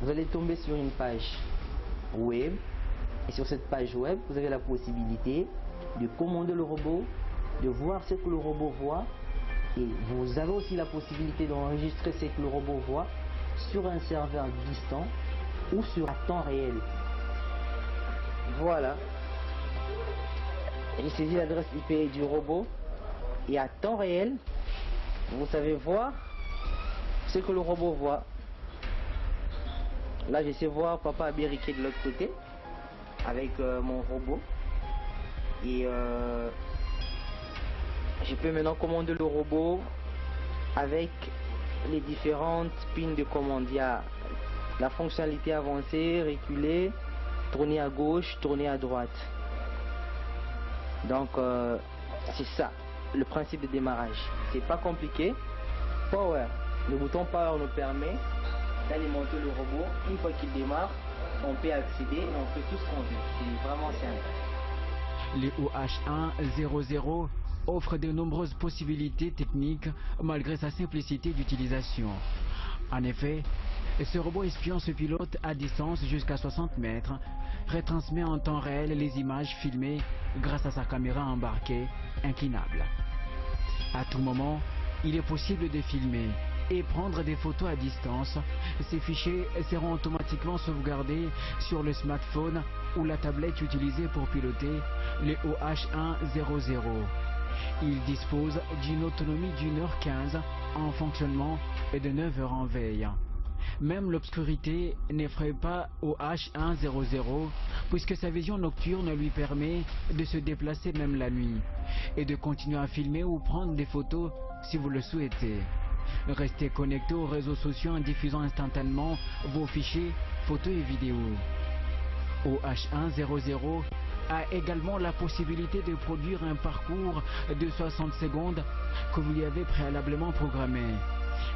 vous allez tomber sur une page web. Et sur cette page web, vous avez la possibilité de commander le robot, de voir ce que le robot voit. Et vous avez aussi la possibilité d'enregistrer ce que le robot voit sur un serveur distant ou sur un temps réel. Voilà. J'ai saisi l'adresse IP du robot et à temps réel, vous savez voir ce que le robot voit. Là, je sais voir papa Abériqué de l'autre côté avec mon robot. Et je peux maintenant commander le robot avec les différentes pins de commande. Il y a la fonctionnalité avancée, reculer, tourner à gauche, tourner à droite. Donc c'est ça le principe de démarrage. C'est pas compliqué. Power, le bouton power nous permet d'alimenter le robot. Une fois qu'il démarre, on peut accéder et on fait tout ce qu'on veut. C'est vraiment simple. Les OH100 offrent de nombreuses possibilités techniques malgré sa simplicité d'utilisation. En effet, ce robot espion se pilote à distance jusqu'à 60 mètres, retransmet en temps réel les images filmées grâce à sa caméra embarquée inclinable. À tout moment, il est possible de filmer et prendre des photos à distance. Ces fichiers seront automatiquement sauvegardés sur le smartphone ou la tablette utilisée pour piloter les OH100. Il dispose d'une autonomie d'1h15 en fonctionnement et de 9 heures en veille. Même l'obscurité n'effraie pas OH100 puisque sa vision nocturne lui permet de se déplacer même la nuit et de continuer à filmer ou prendre des photos si vous le souhaitez. Restez connecté aux réseaux sociaux en diffusant instantanément vos fichiers, photos et vidéos. OH100 a également la possibilité de produire un parcours de 60 secondes que vous lui avez préalablement programmé.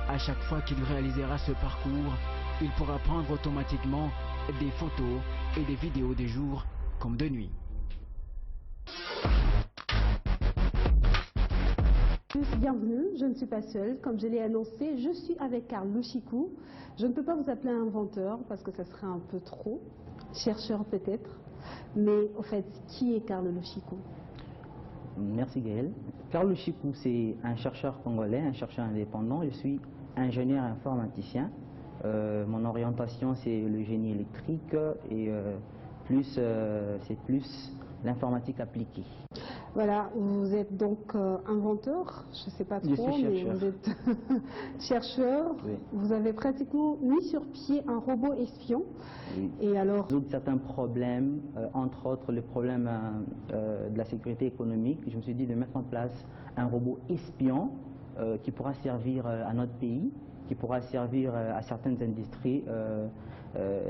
À chaque fois qu'il réalisera ce parcours, il pourra prendre automatiquement des photos et des vidéos de jour comme de nuit. Bienvenue, je ne suis pas seule. Comme je l'ai annoncé, je suis avec Karl Louchikou. Je ne peux pas vous appeler inventeur parce que ça serait un peu trop. Chercheur peut-être. Mais au fait, qui est Karl Louchikou? Merci Gaël. Karl Louchikou, c'est un chercheur congolais, un chercheur indépendant. Je suis ingénieur informaticien. Mon orientation, c'est le génie électrique et c'est plus l'informatique appliquée. Voilà, vous êtes donc inventeur, je ne sais pas trop, mais vous êtes chercheur. Oui. Vous avez pratiquement mis sur pied un robot espion. Oui. Et alors, résoudre certains problèmes, entre autres le problème de la sécurité économique. Je me suis dit de mettre en place un robot espion qui pourra servir à notre pays, qui pourra servir à certaines industries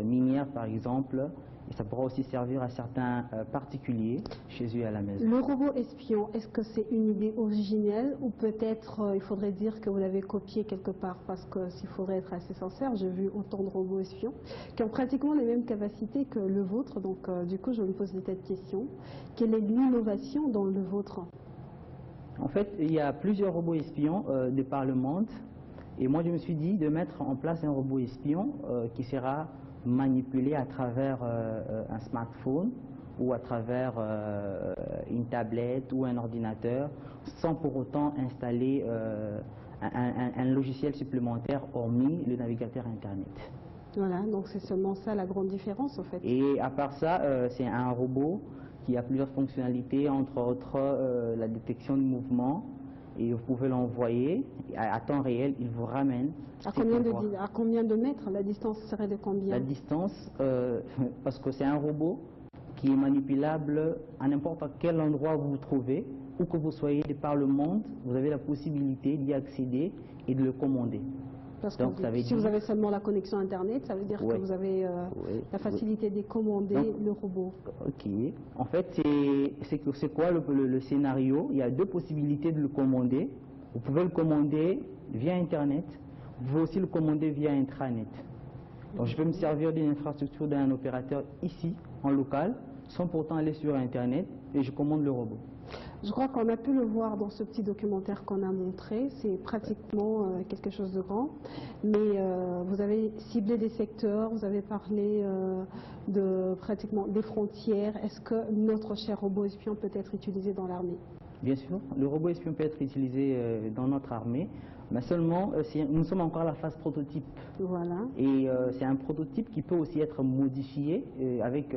minières par exemple. Et ça pourra aussi servir à certains particuliers chez eux à la maison. Le robot espion, est-ce que c'est une idée originelle ou peut-être il faudrait dire que vous l'avez copié quelque part? Parce que s'il faudrait être assez sincère, j'ai vu autant de robots espions qui ont pratiquement les mêmes capacités que le vôtre. Donc du coup, je me pose des tas de questions. Quelle est l'innovation dans le vôtre? En fait, il y a plusieurs robots espions de par le monde. Et moi, je me suis dit de mettre en place un robot espion qui sera manipulé à travers un smartphone ou à travers une tablette ou un ordinateur sans pour autant installer un logiciel supplémentaire hormis le navigateur internet. Voilà, donc c'est seulement ça la grande différence en fait. Et à part ça, c'est un robot qui a plusieurs fonctionnalités, entre autres la détection de mouvement. Et vous pouvez l'envoyer à temps réel, il vous ramène. À combien de mètres? La distance serait de combien? La distance, parce que c'est un robot qui est manipulable à n'importe quel endroit où vous vous trouvez, où que vous soyez de par le monde, vous avez la possibilité d'y accéder et de le commander. Parce que si vous avez seulement la connexion Internet, ça veut dire que vous avez la facilité de commander le robot. Ok. En fait, c'est quoi le scénario? Il y a deux possibilités de le commander. Vous pouvez le commander via Internet. Vous pouvez aussi le commander via intranet. Donc, je peux me servir d'une infrastructure d'un opérateur ici, en local, sans pourtant aller sur Internet. et je commande le robot. Je crois qu'on a pu le voir dans ce petit documentaire qu'on a montré, c'est pratiquement quelque chose de grand, mais vous avez ciblé des secteurs, vous avez parlé de pratiquement des frontières. Est-ce que notre cher robot espion peut être utilisé dans l'armée? Bien sûr, le robot espion peut être utilisé dans notre armée, mais seulement nous sommes encore à la phase prototype. Voilà. Et c'est un prototype qui peut aussi être modifié avec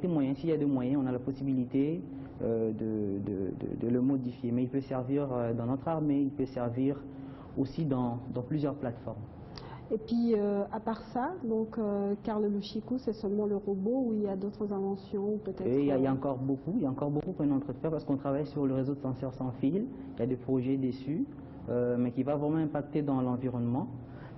des moyens. S'il y a des moyens, on a la possibilité de le modifier. Mais il peut servir dans notre armée, il peut servir aussi dans plusieurs plateformes. Et puis, à part ça, donc Karl Lushiku, c'est seulement le robot ou il y a d'autres inventions peut-être? Il y a encore beaucoup qu'on est en train de faire parce qu'on travaille sur le réseau de senseurs sans fil. Il y a des projets dessus, mais qui va vraiment impacter dans l'environnement.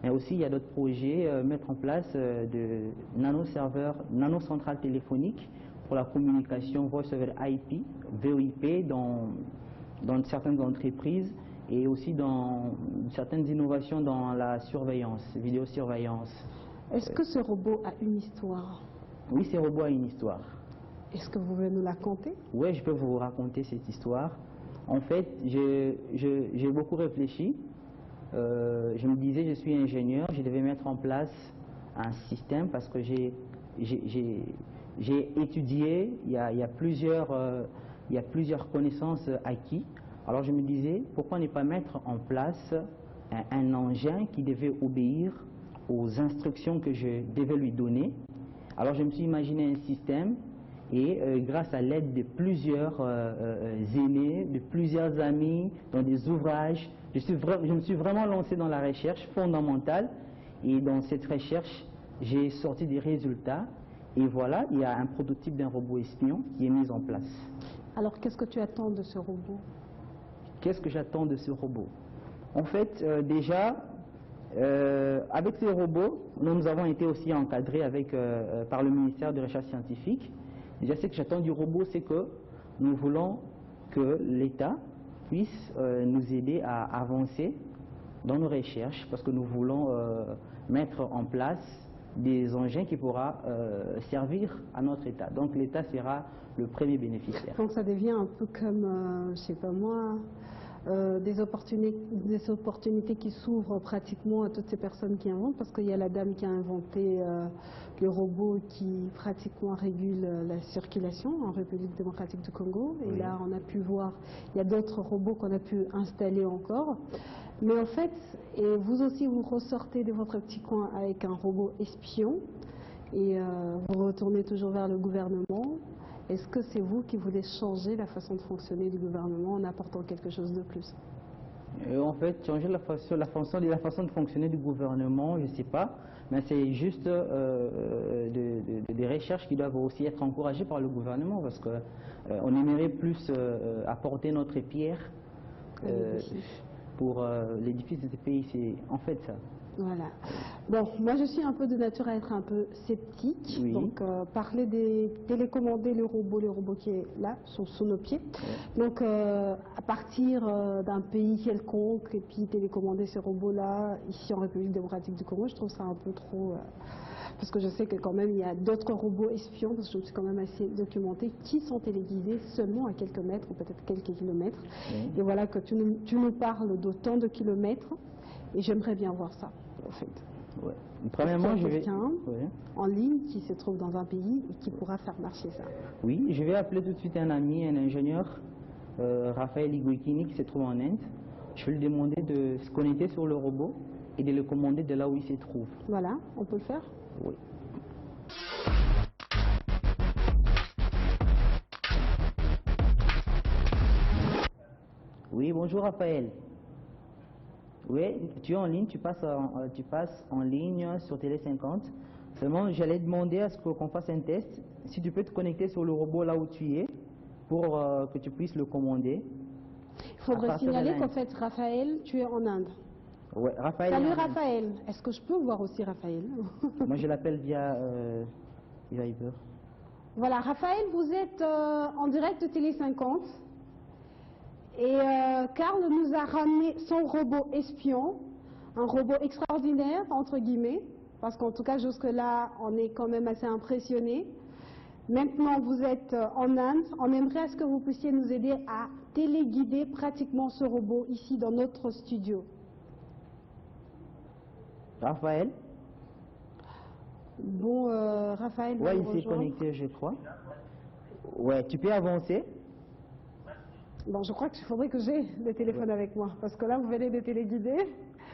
Mais aussi, il y a d'autres projets, mettre en place de nano-serveurs, nano-centrales téléphoniques pour la communication Voice over IP, VoIP, dans certaines entreprises et aussi dans certaines innovations dans la surveillance, vidéosurveillance. Est-ce que ce robot a une histoire? Oui, ce robot a une histoire. Est-ce que vous pouvez nous la conter? Oui, je peux vous raconter cette histoire. En fait, j'ai beaucoup réfléchi. Je me disais, je suis ingénieur, je devais mettre en place un système parce que j'ai étudié, il y a plusieurs connaissances acquises. Alors je me disais, pourquoi ne pas mettre en place un engin qui devait obéir aux instructions que je devais lui donner. Alors je me suis imaginé un système et grâce à l'aide de plusieurs aînés, de plusieurs amis, dans des ouvrages, je me suis vraiment lancé dans la recherche fondamentale et dans cette recherche, j'ai sorti des résultats. Et voilà, il y a un prototype d'un robot espion qui est mis en place. Alors, qu'est-ce que tu attends de ce robot? Qu'est-ce que j'attends de ce robot? En fait, déjà, avec ces robots, nous avons été aussi encadrés par le ministère de la Recherche scientifique. Déjà, ce que j'attends du robot, c'est que nous voulons que l'État puisse nous aider à avancer dans nos recherches, parce que nous voulons mettre en place des engins qui pourra servir à notre État. Donc l'État sera le premier bénéficiaire. Donc ça devient un peu comme, je sais pas moi, des opportunités qui s'ouvrent pratiquement à toutes ces personnes qui inventent, parce qu'il y a la dame qui a inventé le robot qui pratiquement régule la circulation en République démocratique du Congo. Et oui. Là, on a pu voir, il y a d'autres robots qu'on a pu installer encore. Mais en fait, et vous aussi, vous ressortez de votre petit coin avec un robot espion et vous retournez toujours vers le gouvernement. Est-ce que c'est vous qui voulez changer la façon de fonctionner du gouvernement en apportant quelque chose de plus? En fait, changer la façon de fonctionner du gouvernement, je ne sais pas, mais c'est juste des recherches qui doivent aussi être encouragées par le gouvernement, parce qu'on aimerait plus apporter notre pierre pour l'édifice de ce pays. C'est en fait ça. Voilà. Bon, moi je suis un peu de nature à être un peu sceptique. Oui. Donc parler des télécommander le robot qui est là, sous nos pieds. Oui. Donc à partir d'un pays quelconque et puis télécommander ce robot-là ici en République démocratique du Congo, je trouve ça un peu trop. Parce que je sais que quand même il y a d'autres robots espions, parce que je me suis quand même assez documentée, qui sont téléguidés seulement à quelques mètres ou peut-être quelques kilomètres. Oui. Et voilà que tu nous parles d'autant de kilomètres. Et j'aimerais bien voir ça, en fait. Ouais. Premièrement, je vais quelqu'un en ligne qui se trouve dans un pays et qui pourra faire marcher ça. Oui, je vais appeler tout de suite un ami, un ingénieur, Raphaël Iguikini, qui se trouve en Inde. Je vais lui demander de se connecter sur le robot et de le commander de là où il se trouve. Voilà, on peut le faire? Oui. Oui, bonjour Raphaël. Oui, tu es en ligne, tu passes en ligne sur Télé 50. Seulement, j'allais demander à ce qu'on fasse un test. Si tu peux te connecter sur le robot là où tu es, pour que tu puisses le commander. Il faudrait signaler qu'en fait, Raphaël, tu es en Inde. Oui, Raphaël. Salut Raphaël. Est-ce que je peux voir aussi Raphaël? Moi, je l'appelle via Viber. Voilà, Raphaël, vous êtes en direct de Télé 50. Et Karl nous a ramené son robot espion, un robot extraordinaire, entre guillemets, parce qu'en tout cas, jusque-là, on est quand même assez impressionnés. Maintenant, vous êtes en Inde. On aimerait à ce que vous puissiez nous aider à téléguider pratiquement ce robot ici dans notre studio. Raphaël? Bon, Raphaël va Ouais, nous il s'est rejoindre. connecté, je crois. Ouais, tu peux avancer. Bon, je crois qu'il faudrait que j'ai le téléphone avec moi, parce que là, vous venez de téléguider.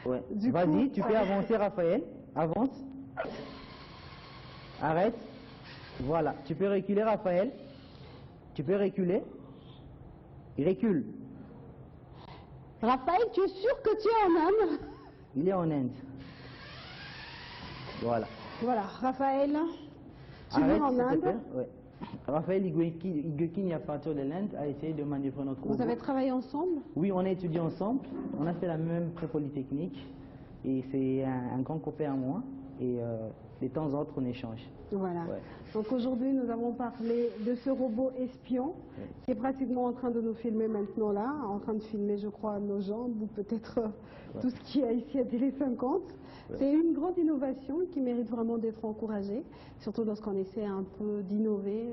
Ouais. Du Vas-y, coup- tu peux avancer, Raphaël. Avance. Arrête. Voilà. Tu peux reculer, Raphaël. Tu peux reculer. Il recule. Raphaël, tu es sûr que tu es en Inde? Il est en Inde. Voilà. Voilà, Raphaël, tu es Arrête, en s'il te Inde. plaît. Ouais. Raphaël Igokini, à partir de l'Inde, a essayé de manœuvrer notre robot. Vous avez travaillé ensemble? Oui, on a étudié ensemble. On a fait la même pré-polytechnique. Et c'est un grand copain à moi. Et de temps en temps, on échange. Voilà. Ouais. Donc aujourd'hui, nous avons parlé de ce robot espion qui est pratiquement en train de nous filmer maintenant là, en train de filmer, je crois, nos jambes ou peut-être tout ce qu'il y a ici à Télé 50. C'est une grande innovation qui mérite vraiment d'être encouragée, surtout lorsqu'on essaie un peu d'innover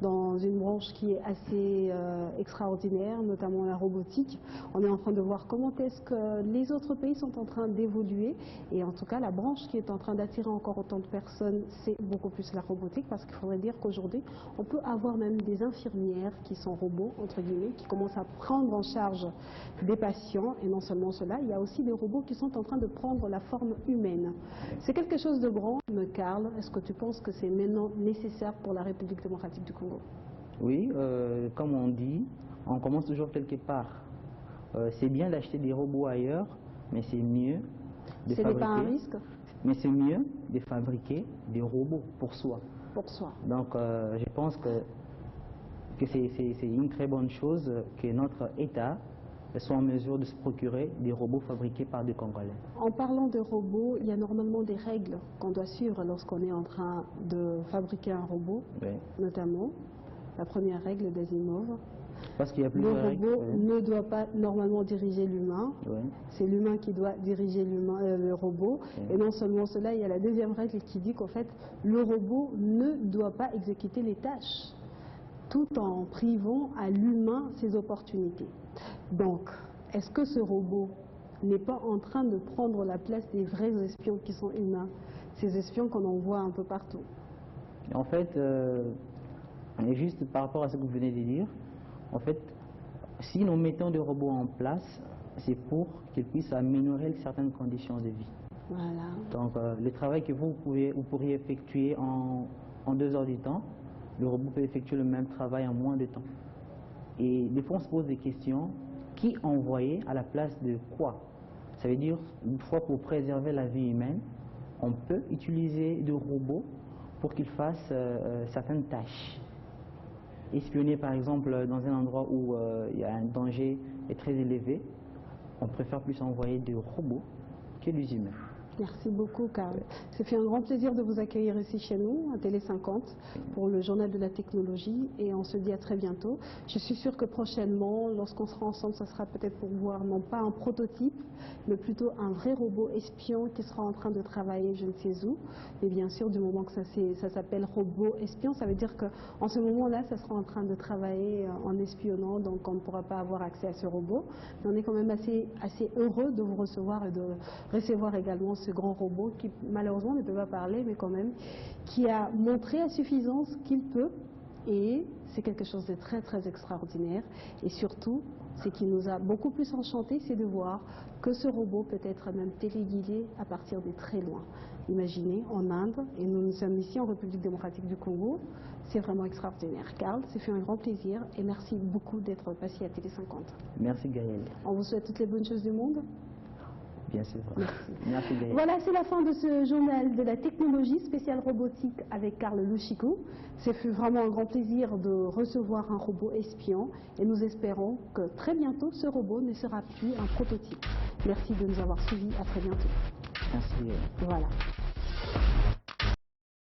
dans une branche qui est assez extraordinaire, notamment la robotique. On est en train de voir comment est-ce que les autres pays sont en train d'évoluer et en tout cas la branche qui est en train d'attirer encore autant de personnes, c'est beaucoup plus la robotique, parce qu'il faudrait dire qu'aujourd'hui on peut avoir même des infirmières qui sont robots entre guillemets, qui commencent à prendre en charge des patients, et non seulement cela, il y a aussi des robots qui sont en train de prendre la forme humaine. C'est quelque chose de grand. Karl, est-ce que tu penses que c'est maintenant nécessaire pour la République démocratique du Congo? Oui, comme on dit, on commence toujours quelque part. C'est bien d'acheter des robots ailleurs, mais c'est mieux de Ce n'est pas un fabriquer. risque Mais c'est mieux de fabriquer des robots pour soi. pour soi? Donc, je pense que c'est une très bonne chose que notre État soit en mesure de se procurer des robots fabriqués par des Congolais. En parlant de robots, il y a normalement des règles qu'on doit suivre lorsqu'on est en train de fabriquer un robot, Oui. notamment la première règle d'Asimov. Parce qu'il y a Le plusieurs règles. robot ne doit pas normalement diriger l'humain, Oui. c'est l'humain qui doit diriger le robot. Et non seulement cela, il y a la deuxième règle qui dit qu'en fait, le robot ne doit pas exécuter les tâches, tout en privant à l'humain ses opportunités. Donc, est-ce que ce robot n'est pas en train de prendre la place des vrais espions qui sont humains, ces espions qu'on en voit un peu partout? En fait, et juste par rapport à ce que vous venez de dire, en fait, si nous mettons des robots en place, c'est pour qu'ils puissent améliorer certaines conditions de vie. Voilà. Donc, le travail que vous pourriez effectuer en 2 heures du temps, le robot peut effectuer le même travail en moins de temps. Et des fois, on se pose des questions. Qui envoyer à la place de quoi? Ça veut dire, une fois pour préserver la vie humaine, on peut utiliser des robots pour qu'ils fassent certaines tâches. Espionner, par exemple, dans un endroit où il y a un danger est très élevé, on préfère plus envoyer des robots que des humains. Merci beaucoup, Karl. Ça fait un grand plaisir de vous accueillir ici chez nous, à Télé 50, pour le journal de la technologie, et on se dit à très bientôt. Je suis sûre que prochainement, lorsqu'on sera ensemble, ça sera peut-être pour voir non pas un prototype, mais plutôt un vrai robot espion qui sera en train de travailler je ne sais où. Et bien sûr, du moment que ça s'appelle robot espion, ça veut dire qu'en ce moment-là, ça sera en train de travailler en espionnant, donc on ne pourra pas avoir accès à ce robot. Mais on est quand même assez heureux de vous recevoir et de recevoir également ce grand robot qui malheureusement ne peut pas parler, mais quand même qui a montré à suffisance qu'il peut, et c'est quelque chose de très très extraordinaire. Et surtout, ce qui nous a beaucoup plus enchanté, c'est de voir que ce robot peut être même téléguidé à partir de très loin. Imaginez, en Inde, et nous sommes ici en République démocratique du Congo, c'est vraiment extraordinaire. Karl, c'est fait un grand plaisir et merci beaucoup d'être passé à Télé 50. Merci Gaël. On vous souhaite toutes les bonnes choses du monde. Bien sûr. Merci Gaël. Voilà, c'est la fin de ce journal de la technologie spéciale robotique avec Karl Louchikou. Ce fut vraiment un grand plaisir de recevoir un robot espion et nous espérons que très bientôt ce robot ne sera plus un prototype. Merci de nous avoir suivis, à très bientôt. Merci. Voilà.